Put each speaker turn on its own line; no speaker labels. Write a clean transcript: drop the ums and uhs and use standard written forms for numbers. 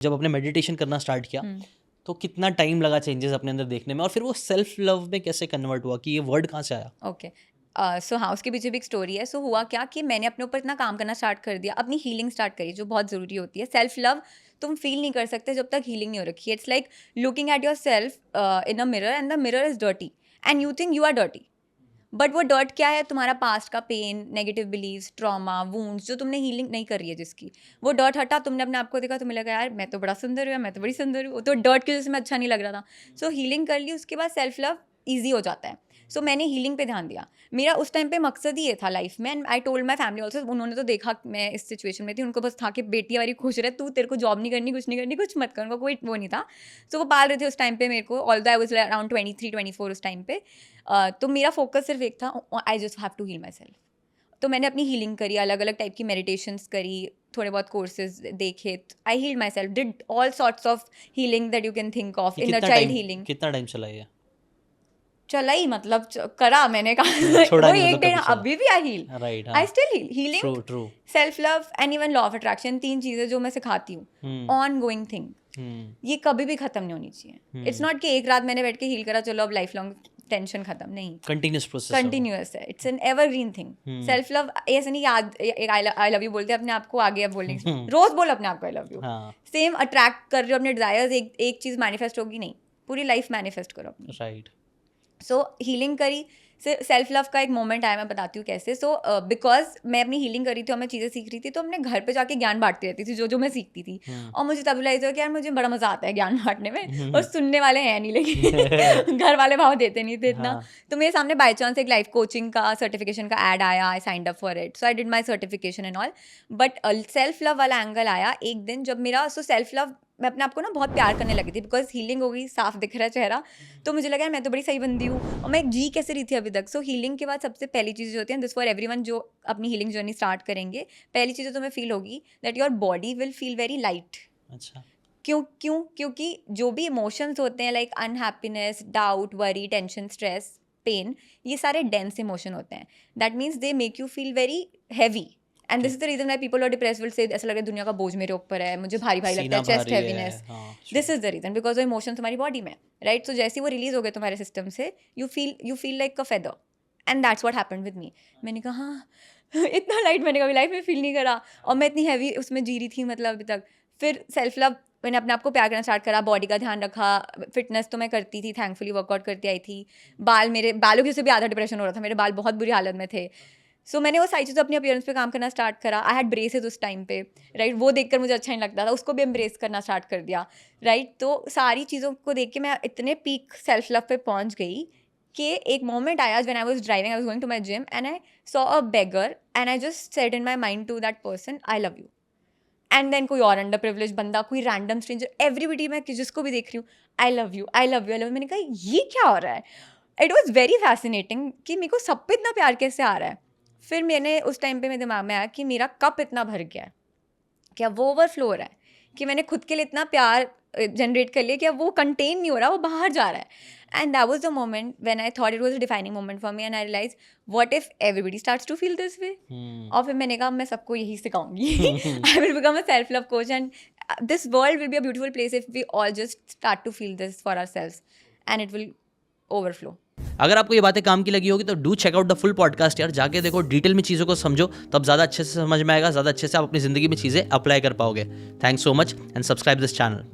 जब आपने मेडिटेशन करना स्टार्ट किया तो कितना टाइम लगा चेंजेस अपने अंदर देखने में, और फिर वो सेल्फ लव में कैसे कन्वर्ट हुआ, कि ये वर्ड कहाँ से आया?
ओके, सो हाँ, उसके पीछे भी एक स्टोरी है. सो हुआ क्या कि मैंने अपने ऊपर इतना काम करना स्टार्ट कर दिया, अपनी हीलिंग स्टार्ट करी, जो बहुत ज़रूरी होती है. सेल्फ लव तुम फील नहीं कर सकते जब तक हीलिंग नहीं हो रखी है. It's like looking at yourself in a mirror and the mirror is dirty and you think you are dirty. But वो डर्ट क्या है? तुम्हारा पास्ट का pain, negative beliefs, trauma, wounds, जो तुमने हीलिंग नहीं करी है जिसकी. वो डर्ट हटा, तुमने अपने आप को देखा, तुम्हें लगा यार मैं तो बड़ा सुंदर हूँ, मैं तो बड़ी सुंदर हूँ. तो डर्ट की वजह से मैं अच्छा नहीं लग रहा था. सो हीलिंग कर ली, उसके बाद सेल्फ लव ईजी हो जाता है. सो मैंने हीलिंग पे ध्यान दिया. मेरा उस टाइम पे मकसद ही ये था लाइफ में. And I told my family also. उन्होंने तो देखा मैं इस सिचुएशन में थी, उनको बस था कि बेटी हमारी खुश रहे, तू तेरे को जॉब नहीं करनी, कुछ नहीं करनी, कुछ मत कर. उनको कोई वो नहीं था. सो वो पाल रहे थे उस टाइम पे मेरे को. ऑल्दो आई वाज अराउंड 23-24 उस टाइम पे. तो मेरा फोकस सिर्फ एक था, I just have to heal myself. तो मैंने अपनी हीलिंग करी, अलग अलग टाइप की मेडिटेशंस करी, थोड़े बहुत कोर्सेज देखे. I healed myself, did all sorts of healing that you can think of. Inner child healing
कितना टाइम चला ये?
चला ही, मतलब करा मैंने कहा.
छोड़ा
वो
नहीं
एक
मतलब
दिन
कभी चला?
अभी भी I heal,
right,
I still heal. Healing,
true.
Self love and even law of attraction, 3 चीज़ें जो मैं सिखाती हूँ. ऑन गोइंग थिंग, ये कभी भी खत्म नहीं होनी चाहिए. इट्स नॉट कि एक रात मैंने बैठ के हील करा, चलो अब लाइफ लॉन्ग टेंशन खत्म. नहीं,
कंटिन्यूस प्रोसेस,
कंटिन्यूअस है. It's an evergreen thing. Self love ऐसे नहीं याद आई लव यू बोलते अपने आप को, आगे अब बोलने रोज बोलो अपने आप को आई लव यू. सेम अट्रैक्ट कर रहे हो अपने डिजायर्स. एक चीज़ मैनिफेस्ट होगी नहीं, पूरी लाइफ मैनिफेस्ट करो अपनी.
राइट.
सो हीलिंग करी. सेल्फ लव का एक मोमेंट आया, मैं बताती हूँ कैसे. सो बिकॉज मैं अपनी हीलिंग कर रही थी और मैं चीज़ें सीख रही थी, तो अपने घर पे जाके ज्ञान बांटती रहती थी, जो मैं सीखती थी. और मुझे तब रियलाइज हुआ कि यार मुझे बड़ा मजा आता है ज्ञान बांटने में, और सुनने वाले हैं नहीं, लेकिन घर वाले भाव देते नहीं थे इतना. तो मेरे सामने बाई चांस एक लाइफ कोचिंग का सर्टिफिकेशन का एड आया. I signed up for it, so I did my certification and all. But self love वाला एंगल आया एक दिन जब मेरा. सो सेल्फ लव, मैं अपने आप को ना बहुत प्यार करने लगी थी, बिकॉज हीलिंग हो गई, साफ दिख रहा है चेहरा. तो मुझे लगा मैं तो बड़ी सही बंदी हूँ, और मैं जी कैसे रही थी अभी तक. सो हीलिंग के बाद सबसे पहली चीज़ जो होती है, दिस फॉर एवरीवन जो अपनी हीलिंग जर्नी स्टार्ट करेंगे, पहली चीज़ तो तुम्हें फील होगी that your body will feel very light.
अच्छा.
क्योंकि जो भी इमोशंस होते हैं, like unhappiness, doubt, worry, tension, stress, pain, ये सारे डेंस इमोशन होते हैं. That means they make you feel very heavy. And this is the reason why people are depressed will say ऐसा लग रहा है दुनिया का बोझ मेरे ऊपर है, मुझे भारी भारी लगता है, chest heaviness. This is the reason, because वो इमोशन तुम्हारी बॉडी में, राइट. सो जैसे ही वो रिलीज हो गए तुम्हारे सिस्टम से, you feel like a feather. And that's what happened with me. मैंने कहा हाँ, इतना लाइट मैंने कभी लाइफ में फील नहीं करा, और मैं इतनी हैवी उसमें जी रही थी मतलब अभी तक. फिर सेल्फ लव, मैंने अपने आप को प्यार करना स्टार्ट करा, बॉडी का ध्यान रखा. फिटनेस तो मैं करती थी, थैंकफुली वर्कआउट करती आई थी. मेरे बालों की वजह से भी आधा डिप्रेशन हो रहा था, मेरे बाल बहुत बुरी हालत में थे. सो मैंने वो सारी चीज़ें अपनी अपीयरेंस पे काम करना स्टार्ट करा. आई हैड ब्रेसेस उस टाइम पे, राइट. वो देखकर मुझे अच्छा नहीं लगता था, उसको भी एम्ब्रेस करना स्टार्ट कर दिया, राइट. तो सारी चीज़ों को देख के मैं इतने पीक सेल्फ लव पे पहुंच गई कि एक मोमेंट आया when I was driving, I was going to my gym and I saw a beggar and I just said in my mind to that person I love you. And then कोई और under privilege बंदा, कोई random stranger, everybody, मैं जिसको भी देख रही हूँ, आई love you, I love you, I love you. मैंने कहा ये क्या हो रहा है. इट वॉज वेरी फैसिनेटिंग कि मेरे को सब पे इतना प्यार कैसे आ रहा है. फिर मैंने उस टाइम पे मेरे दिमाग में आया कि मेरा कप इतना भर गया है, क्या वो ओवरफ्लो हो रहा है, कि मैंने खुद के लिए इतना प्यार जनरेट कर लिया कि अब वो कंटेन नहीं हो रहा, वो बाहर जा रहा है. And that was the moment when I thought it was a defining moment for me. And I realise what if everybody starts to feel this way. और फिर मैंने कहा मैं सबको यही सिखाऊंगी. I will become a self love coach and this world will be a beautiful place if we all just start to feel this for ourselves and it will overflow.
अगर आपको ये बातें काम की लगी होगी तो do check out the full podcast यार. जाके देखो, डिटेल में चीज़ों को समझो, तब ज़्यादा अच्छे से समझ में आएगा, ज़्यादा अच्छे से आप अपनी ज़िंदगी में चीज़ें अप्लाई कर पाओगे. Thanks so much and subscribe this channel.